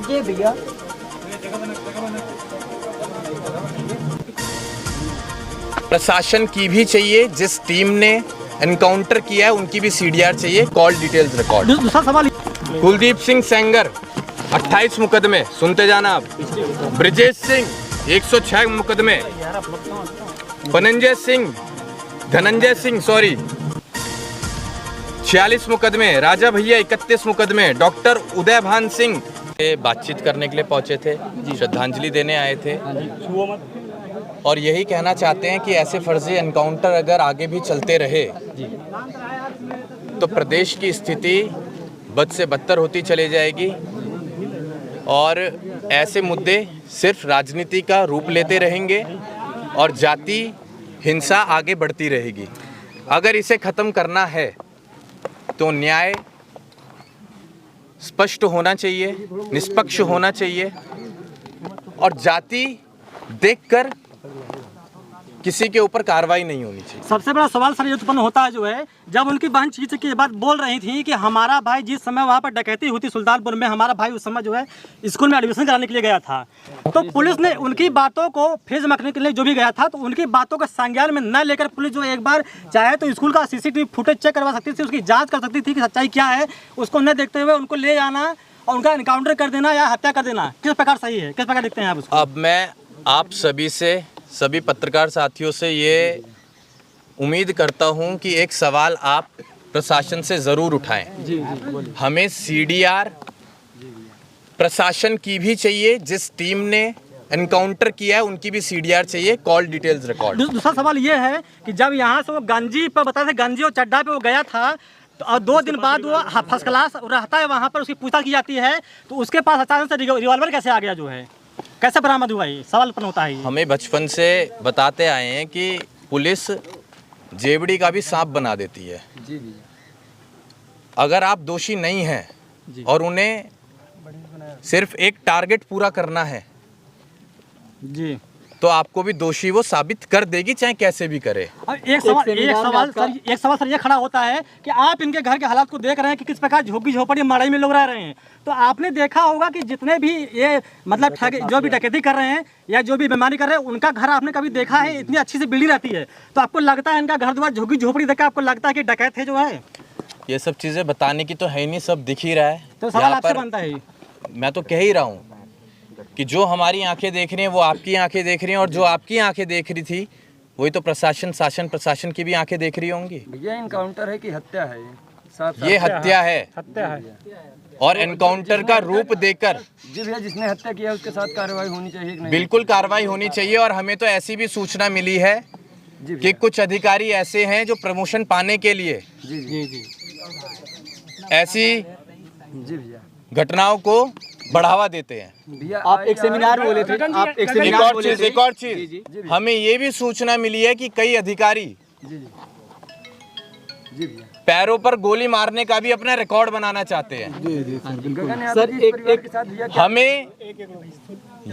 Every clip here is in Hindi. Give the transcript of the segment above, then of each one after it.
जी भैया। प्रशासन की भी चाहिए, जिस टीम ने एनकाउंटर किया है उनकी भी सीडीआर चाहिए, कॉल डिटेल्स रिकॉर्ड। दूसरा सवाल, कुलदीप सिंह सेंगर 28 मुकदमे, सुनते जाना आप। ब्रिजेश सिंह 106 मुकदमे, धनंजय सिंह 46 मुकदमे, राजा भैया 31 मुकदमे, डॉक्टर उदयभान सिंह बातचीत करने के लिए पहुंचे थे, श्रद्धांजलि देने आए थे और यही कहना चाहते हैं कि ऐसे फर्जी एनकाउंटर अगर आगे भी चलते रहे तो प्रदेश की स्थिति बद से बदतर होती चली जाएगी और ऐसे मुद्दे सिर्फ राजनीति का रूप लेते रहेंगे और जाति हिंसा आगे बढ़ती रहेगी। अगर इसे ख़त्म करना है तो न्याय स्पष्ट होना चाहिए, निष्पक्ष होना चाहिए और जाति देखकर किसी के ऊपर कार्रवाई नहीं होनी चाहिए। सबसे बड़ा सवाल सर ये उत्पन्न होता है जो है, जब उनकी बहन चीज की बात बोल रही थी कि हमारा भाई जिस समय वहाँ पर डकैती हुई थी सुल्तानपुर में, हमारा भाई उस समय जो है स्कूल में एडमिशन कराने के लिए गया था, तो पुलिस ने उनकी बातों को फेज मकने के लिए जो भी गया था तो उनकी बातों को संज्ञान में न लेकर पुलिस जो एक बार चाहे तो स्कूल का सीसीटीवी फुटेज चेक करवा सकती थी, उसकी जाँच कर सकती थी कि सच्चाई क्या है, उसको न देखते हुए उनको ले जाना और उनका एनकाउंटर कर देना या हत्या कर देना किस प्रकार सही है, किस प्रकार देखते हैं आप उसको? अब मैं आप सभी पत्रकार साथियों से ये उम्मीद करता हूं कि एक सवाल आप प्रशासन से ज़रूर उठाएं। जी, हमें सीडीआर प्रशासन की भी चाहिए, जिस टीम ने एनकाउंटर किया है उनकी भी सीडीआर चाहिए, कॉल डिटेल्स रिकॉर्ड। दूसरा सवाल ये है कि जब यहाँ से वो गंजी पर बता थे, गंजी और चड्डा पे वो गया था तो और 2 दिन बाद वो फर्स्ट क्लास रहता है वहाँ पर, उसकी पूछताछ की जाती है तो उसके पास अचानक से रिवॉल्वर कैसे आ गया, जो है कैसे बरामद हुआ, ये सवाल उत्पन्न होता है। हमें बचपन से बताते आए हैं कि पुलिस जेबड़ी का भी सांप बना देती है। जी। अगर आप दोषी नहीं हैं और उन्हें सिर्फ एक टारगेट पूरा करना है जी तो आपको भी दोषी वो साबित कर देगी, चाहे कैसे भी करे। अब एक सवाल सर ये खड़ा होता है कि आप इनके घर के हालात को देख रहे हैं कि किस प्रकार झोपड़ी झोपड़ी मड़ाई में लोग रह रहे हैं, तो आपने देखा होगा कि जितने भी ये मतलब जो भी डकैती कर रहे हैं या जो भी बेईमानी कर रहे हैं उनका घर आपने कभी देखा है इतनी अच्छी सी बिल्डिंग रहती है, तो आपको लगता है इनका घर द्वार झोपड़ी झोपड़ी देखकर आपको लगता है कि डकैत है जो है? ये सब चीज़ें बताने की तो है ही नहीं, सब दिख ही रहा है। तो सवाल आपसे बनता है, मैं तो कह ही रहा हूँ कि जो हमारी आंखें देख रही हैं वो आपकी आंखें देख रही हैं और जो आपकी आंखें देख रही थी वही तो प्रशासन की भी आंखें देख रही होंगी। ये एनकाउंटर है कि हत्या है? ये हत्या है और एनकाउंटर का रूप देकर जी भैया, जिसने हत्या किया उसके साथ कार्रवाई होनी चाहिए कि नहीं? बिल्कुल कार्रवाई होनी चाहिए और हमें तो ऐसी भी सूचना मिली है कि कुछ अधिकारी ऐसे हैं जो प्रमोशन पाने के लिए ऐसी घटनाओं को बढ़ावा देते हैं। भैया आप एक सेमिनार में बोले थे, आप एक सेमिनार बोले थे। एक और चीज हमें ये भी सूचना मिली है कि कई अधिकारी पैरों पर गोली मारने का भी अपना रिकॉर्ड बनाना चाहते हैं। सर हमें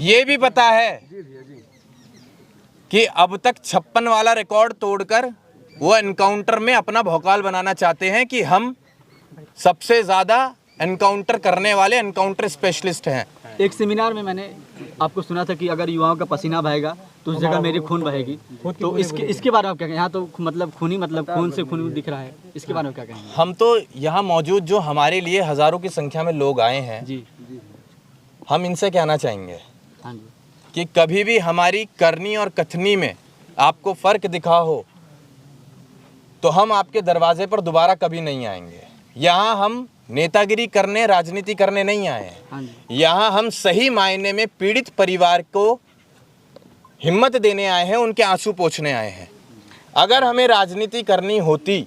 ये भी पता है कि अब तक 56 वाला रिकॉर्ड तोड़कर वो एनकाउंटर में अपना भौकाल बनाना चाहते हैं कि हम सबसे ज्यादा एनकाउंटर करने वाले एनकाउंटर स्पेशलिस्ट हैं। एक सेमिनार में मैंने आपको सुना था कि अगर युवाओं का पसीना बहेगा तो उस जगह मेरी खून बहेगी, तो इसके बारे में क्या कहें? यहाँ तो मतलब खून से खून दिख रहा है, इसके बारे में क्या कहेंगे? हम तो यहाँ मौजूद जो हमारे लिए हजारों की संख्या में लोग आए हैं जी, हम इनसे कहना चाहेंगे हाँ जी, कि कभी भी हमारी करनी और कथनी में आपको फर्क दिखा हो तो हम आपके दरवाजे पर दोबारा कभी नहीं आएंगे। यहाँ हम नेतागिरी करने, राजनीति करने नहीं आए हैं। यहाँ हम सही मायने में पीड़ित परिवार को हिम्मत देने आए हैं, उनके आंसू पोंछने आए हैं। अगर हमें राजनीति करनी होती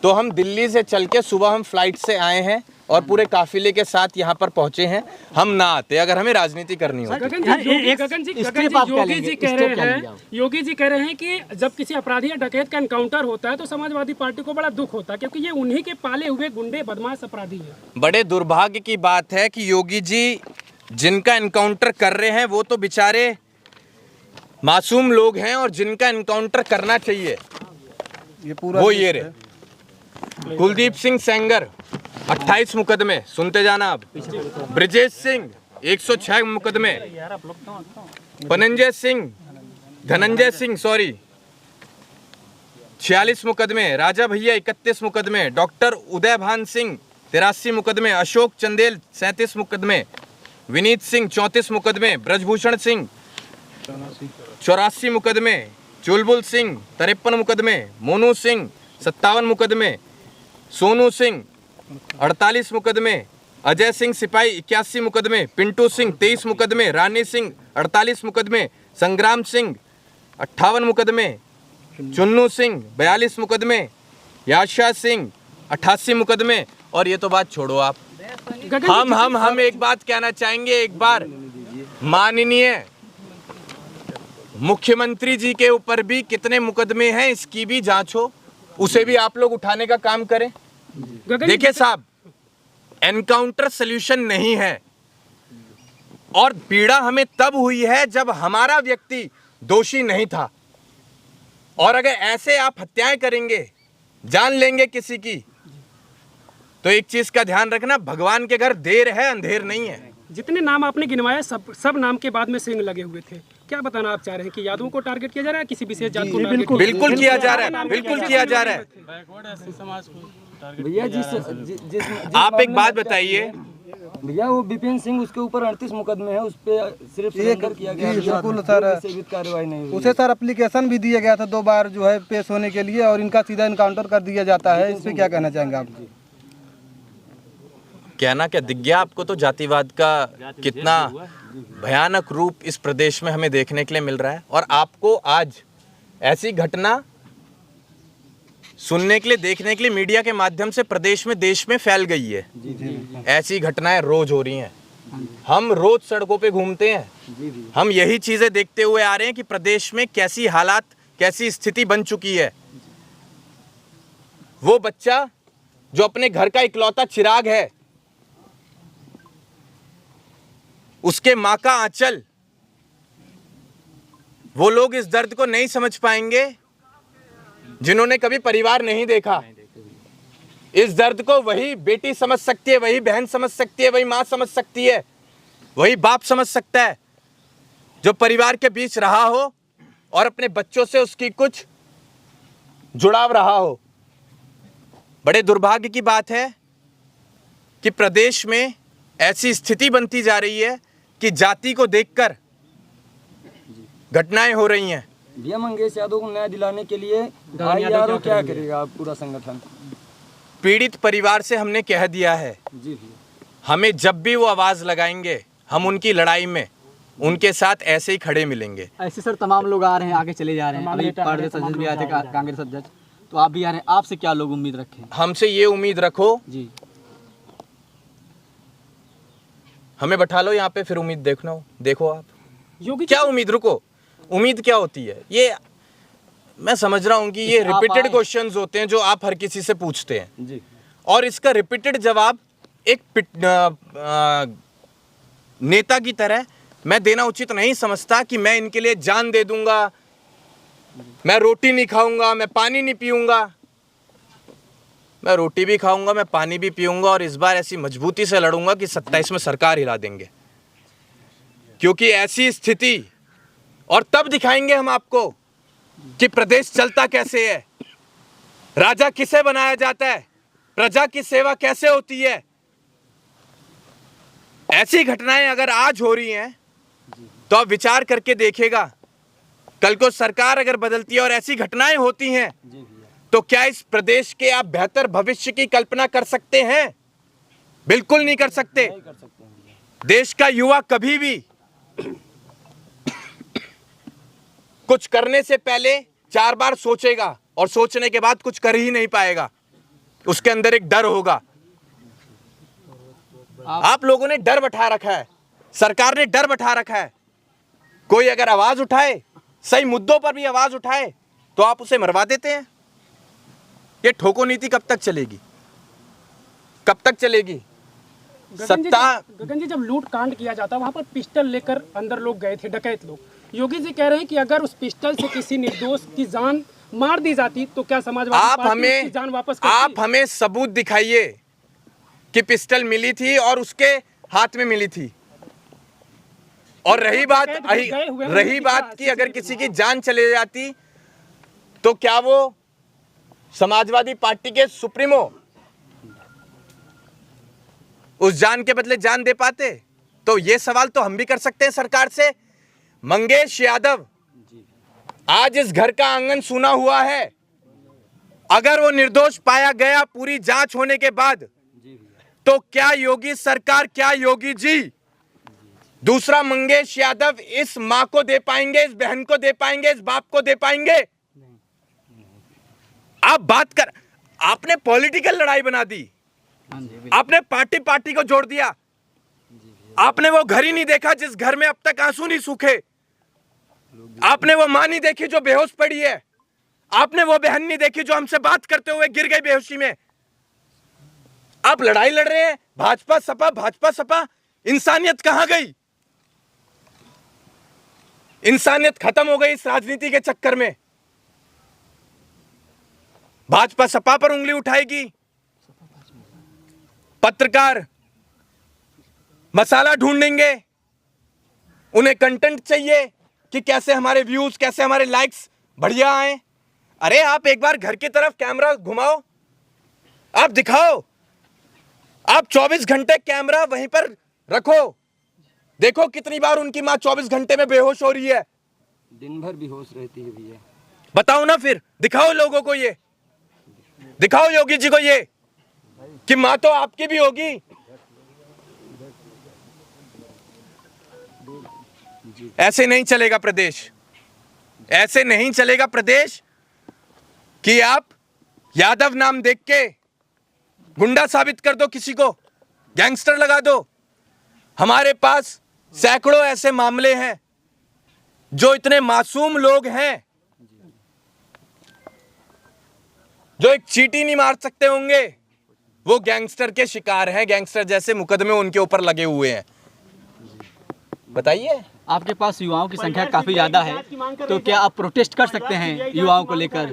तो हम दिल्ली से चल के सुबह हम फ्लाइट से आए हैं और पूरे काफिले के साथ यहाँ पर पहुँचे हैं, हम ना आते अगर हमें राजनीति करनी होती। योगी जी कह रहे हैं कि जब किसी अपराधी या डकैत का एनकाउंटर होता है तो समाजवादी पार्टी को बड़ा दुख होता है क्योंकि ये उन्हीं के पाले हुए गुंडे बदमाश अपराधी हैं। बड़े दुर्भाग्य की बात है कि योगी जी जिनका एनकाउंटर कर रहे हैं वो तो बेचारे मासूम लोग हैं और जिनका एनकाउंटर करना चाहिए वो ये रहे। कुलदीप सिंह सेंगर 28 मुकदमे, सुनते जाना आप। ब्रिजेश सिंह 106 मुकदमे, धनंजय सिंह 46 मुकदमे, राजा भैया 31 मुकदमे, डॉक्टर उदयभान सिंह 83 मुकदमे, अशोक चंदेल 37 मुकदमे, विनीत सिंह 34 मुकदमे, ब्रजभूषण सिंह 84 मुकदमे, चुलबुल सिंह 53 मुकदमे, मोनू सिंह 57 मुकदमे, सोनू सिंह 48 मुकदमे, अजय सिंह सिपाही 81 मुकदमे, पिंटू सिंह 23 मुकदमे, रानी सिंह 48 मुकदमे, संग्राम सिंह 58 मुकदमे, चुन्नू सिंह 42 मुकदमे, याशा सिंह 88 मुकदमे। और ये तो बात छोड़ो आप, हम एक बात कहना चाहेंगे, एक बार माननीय मुख्यमंत्री जी के ऊपर भी कितने मुकदमे हैं इसकी भी जांच हो, उसे भी आप लोग उठाने का काम करें। देखिए साहब, एनकाउंटर सॉल्यूशन नहीं है, और पीड़ा हमें तब हुई है जब हमारा व्यक्ति दोषी नहीं था। और अगर ऐसे आप हत्याएं करेंगे, जान लेंगे किसी की, तो एक चीज का ध्यान रखना, भगवान के घर देर है अंधेर नहीं है। जितने नाम आपने गिनवाए सब नाम के बाद में सिंह लगे हुए थे। क्या बताना आप चाह रहे हैं कि यादवों को टारगेट किया जा रहा है, किसी विशेष जात को? बिल्कुल किया जा रहा है, बिल्कुल किया जा रहा है। भैया आप एक बात बताइए भैया, वो विपिन सिंह, उसके ऊपर 38 मुकदमे है, उस पे सिर्फ सरेंडर किया गया, बिल्कुल सर सेवित कार्रवाई नहीं हुई। उसे सर एप्लीकेशन भी दिया गया था 2 बार जो है पेश होने के लिए, और इनका सीधा इनकाउंटर कर दिया जाता है। इस पे क्या कहना चाहेंगे आप? कहना क्या दिख गया आपको, तो जातिवाद का कितना भयानक रूप इस प्रदेश में हमें देखने के लिए मिल रहा है। और आपको आज ऐसी घटना सुनने के लिए, देखने के लिए मीडिया के माध्यम से प्रदेश में, देश में फैल गई है। ऐसी घटनाएं रोज हो रही हैं, हम रोज सड़कों पे घूमते हैं, हम यही चीजें देखते हुए आ रहे हैं कि प्रदेश में कैसी हालात, कैसी स्थिति बन चुकी है। वो बच्चा जो अपने घर का इकलौता चिराग है, उसके माँ का आंचल, वो लोग इस दर्द को नहीं समझ पाएंगे जिन्होंने कभी परिवार नहीं देखा। इस दर्द को वही बेटी समझ सकती है, वही बहन समझ सकती है, वही माँ समझ सकती है, वही बाप समझ सकता है जो परिवार के बीच रहा हो और अपने बच्चों से उसकी कुछ जुड़ाव रहा हो। बड़े दुर्भाग्य की बात है कि प्रदेश में ऐसी स्थिति बनती जा रही है कि जाति को देखकर घटनाएं हो रही हैं। भैया मंगेश यादव को न्याय दिलाने के लिए IRO क्या करेगा आप, पूरा संगठन? पीड़ित परिवार से हमने कह दिया है, हमें जब भी वो आवाज लगाएंगे, हम उनकी लड़ाई में उनके साथ ऐसे ही खड़े मिलेंगे। ऐसे सर तमाम लोग आ रहे हैं, आगे चले जा रहे हैं। अभी पार्टी अध्यक्ष भी आए थे, कांग्रेस अध्यक्ष, तो आप भी आ रहे हैं। आपसे क्या लोग उम्मीद रखें? हमसे ये उम्मीद रखो जी, हमें बैठा लो यहाँ पे, फिर उम्मीद देखो आप। योगी क्या उम्मीद, रुको, उम्मीद क्या होती है? ये मैं समझ रहा हूँ कि ये रिपीटेड क्वेश्चंस होते हैं जो आप हर किसी से पूछते हैं जी, और इसका रिपीटेड जवाब एक नेता की तरह मैं देना उचित नहीं समझता कि मैं इनके लिए जान दे दूंगा, मैं रोटी नहीं खाऊंगा, मैं पानी नहीं पीऊंगा। मैं रोटी भी खाऊंगा, मैं पानी भी पीऊंगा, और इस बार ऐसी मजबूती से लड़ूंगा कि 27 में सरकार हिला देंगे, क्योंकि ऐसी स्थिति, और तब दिखाएंगे हम आपको कि प्रदेश चलता कैसे है, राजा किसे बनाया जाता है, प्रजा की सेवा कैसे होती है। ऐसी घटनाएं अगर आज हो रही हैं तो आप विचार करके देखिएगा, कल को सरकार अगर बदलती है और ऐसी घटनाएं होती हैं तो क्या इस प्रदेश के आप बेहतर भविष्य की कल्पना कर सकते हैं? बिल्कुल नहीं कर सकते। देश का युवा कभी भी कुछ करने से पहले 4 बार सोचेगा, और सोचने के बाद कुछ कर ही नहीं पाएगा। उसके अंदर एक डर होगा। आप लोगों ने डर बैठा रखा है, सरकार ने डर बैठा रखा है। कोई अगर आवाज उठाए, सही मुद्दों पर भी आवाज उठाए, तो आप उसे मरवा देते हैं। ये ठोको नीति कब तक चलेगी? कब तक चलेगी? गगन जी, जब लूट कांड किया जाता वहां पर पिस्टल लेकर अंदर लोग गए थे, डकैत लोग। योगी जी कह रहे हैं कि अगर उस पिस्टल से किसी निर्दोष की जान मार दी जाती तो क्या समाजवादी पार्टी उसकी जान वापस करती? आप हमें सबूत दिखाइए कि पिस्टल मिली थी और उसके हाथ में मिली थी। और रही बात कि अगर किसी की जान चले जाती तो क्या वो समाजवादी पार्टी के सुप्रीमो उस जान के बदले जान दे पाते? तो ये सवाल तो हम भी कर सकते हैं सरकार से। मंगेश यादव, आज इस घर का आंगन सूना हुआ है। अगर वो निर्दोष पाया गया पूरी जांच होने के बाद, तो क्या योगी सरकार, क्या योगी जी दूसरा मंगेश यादव इस मां को दे पाएंगे, इस बहन को दे पाएंगे, इस बाप को दे पाएंगे? आप बात कर, आपने पॉलिटिकल लड़ाई बना दी, आपने पार्टी को जोड़ दिया। आपने वो घर ही नहीं देखा जिस घर में अब तक आंसू नहीं सूखे। आपने वो मां नहीं देखी जो बेहोश पड़ी है। आपने वो बहन नहीं देखी जो हमसे बात करते हुए गिर गई बेहोशी में। आप लड़ाई लड़ रहे हैं भाजपा सपा। इंसानियत कहां गई? इंसानियत खत्म हो गई इस राजनीति के चक्कर में। भाजपा सपा पर उंगली उठाएगी, पत्रकार मसाला ढूंढेंगे, उन्हें कंटेंट चाहिए कि कैसे हमारे व्यूज, कैसे हमारे लाइक्स बढ़िया आए। अरे आप एक बार घर की तरफ कैमरा घुमाओ, आप दिखाओ, आप 24 घंटे कैमरा वहीं पर रखो, देखो कितनी बार उनकी मां 24 घंटे में बेहोश हो रही है। दिन भर बेहोश रहती है भैया। बताओ ना, फिर दिखाओ लोगों को, ये दिखाओ योगी जी को ये कि मां तो आपकी भी होगी। ऐसे नहीं चलेगा प्रदेश, ऐसे नहीं चलेगा प्रदेश कि आप यादव नाम देख के गुंडा साबित कर दो, किसी को गैंगस्टर लगा दो। हमारे पास सैकड़ों ऐसे मामले हैं जो इतने मासूम लोग हैं जो एक चींटी नहीं मार सकते होंगे, वो गैंगस्टर के शिकार हैं, गैंगस्टर जैसे मुकदमे उनके ऊपर लगे हुए हैं। बताइए, आपके पास युवाओं की संख्या काफी ज्यादा है, तो क्या आप प्रोटेस्ट कर सकते हैं युवाओं को लेकर?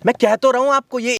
मैं कह तो रहा हूं आपको, ये